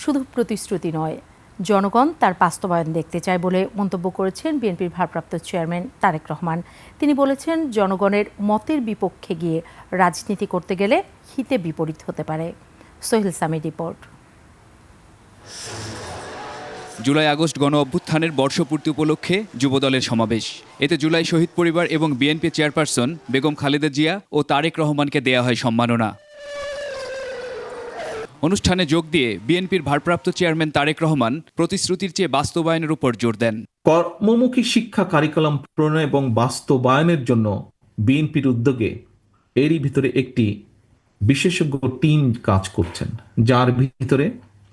শুধু প্রতিশ্রুতি নয়, জনগণ তার বাস্তবায়ন দেখতে চায় বলে মন্তব্য করেছেন বিএনপির ভারপ্রাপ্ত চেয়ারম্যান তারেক রহমান। তিনি বলেছেন, জনগণের মতের বিপক্ষে গিয়ে রাজনীতি করতে গেলে হিতে বিপরীত হতে পারে। Sohel Samir report. July August গণ অভ্যুত্থানের বর্ষপূর্তি উপলক্ষে যুবদলের সমাবেশ। এতে জুলাই শহীদ পরিবার এবং বিএনপি চেয়ারপারসন বেগম খালেদা জিয়া ও তারেক রহমানকে দেয়া হয় সম্মাননা। অনুষ্ঠানে যোগ দিয়ে বিএনপির ভারপ্রাপ্ত চেয়ারম্যান তারেক রহমান প্রতিশ্রুতির চেয়ে বাস্তবায়নের উপর জোর দেন। কর্মমুখী শিক্ষা কারিকুলাম প্রণয়ন এবং বাস্তবায়নের জন্য বিএনপির উদ্যোগে এরই ভিতরে একটি বিশেষজ্ঞ টিম কাজ করছেন, যার ভিতরে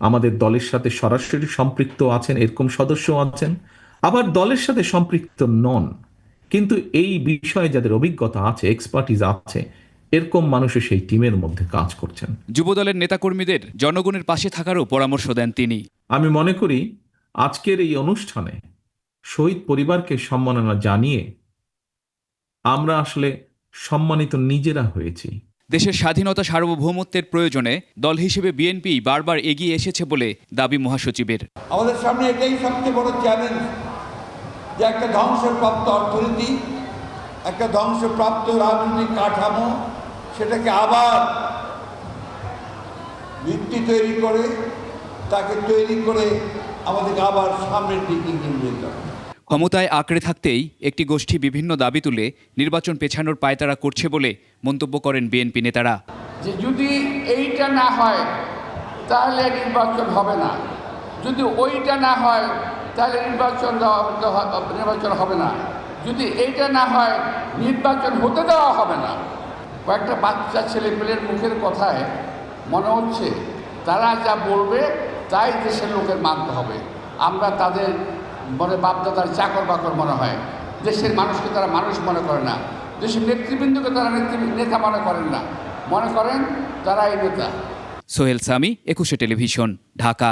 আমাদের দলের সাথে সরাসরি সম্পৃক্ত আছেন এরকম সদস্য আছেন, আবার দলের সাথে সম্পৃক্ত নন, কিন্তু এই বিষয়ে যাদের অভিজ্ঞতা আছে, এক্সপার্টিজ আছে, এরকম মানুষও সেই টিমের মধ্যে কাজ করছেন। যুবদলের নেতাকর্মীদের জনগণের পাশে থাকারও পরামর্শ দেন তিনি। আমি মনে করি আজকের এই অনুষ্ঠানে শহীদ পরিবারকে সম্মাননা জানিয়ে আমরা আসলে সম্মানিত নিজেরা হয়েছি। দেশের স্বাধীনতা সার্বভৌমত্বের প্রয়োজনে দল হিসেবে বিএনপি বারবার এগিয়ে এসেছে বলে দাবি মহাসচিবের। আমাদের সামনে এটাই সবচেয়ে বড় চ্যালেঞ্জ যে একটা ধ্বংসপ্রাপ্ত অর্থনীতি, একটা ধ্বংসপ্রাপ্ত রাজনৈতিক কাঠামো, সেটাকে আবার ভিত্তি তৈরি করে আমাদেরকে আবার সামনের দিকে এগিয়ে যেতে হবে। ক্ষমতায় আঁকড়ে থাকতেই একটি গোষ্ঠী বিভিন্ন দাবি তুলে নির্বাচন পেছানোর পায়তারা করছে বলে মন্তব্য করেন বিএনপি নেতারা। যে যদি এইটা না হয় তাহলে নির্বাচন হবে না, যদি ওইটা না হয় তাহলে নির্বাচন হবে না, যদি এইটা না হয় নির্বাচন হতে দেওয়া হবে না। কয়েকটা বাচ্চা ছেলেপেলের মুখের কথায় মনে হচ্ছে তারা যা বলবে তাই দেশের লোকের মানতে হবে। আমরা তাদের মনে বাপদাদার চাকর বাকর মনে হয়। দেশের মানুষকে তারা মানুষ মনে করে না, দেশের নেতৃবৃন্দকে তারা নেতা মনে করেন না, মনে করেন তারা এই নেতা। সোহেল সামি, 21 টেলিভিশন, ঢাকা।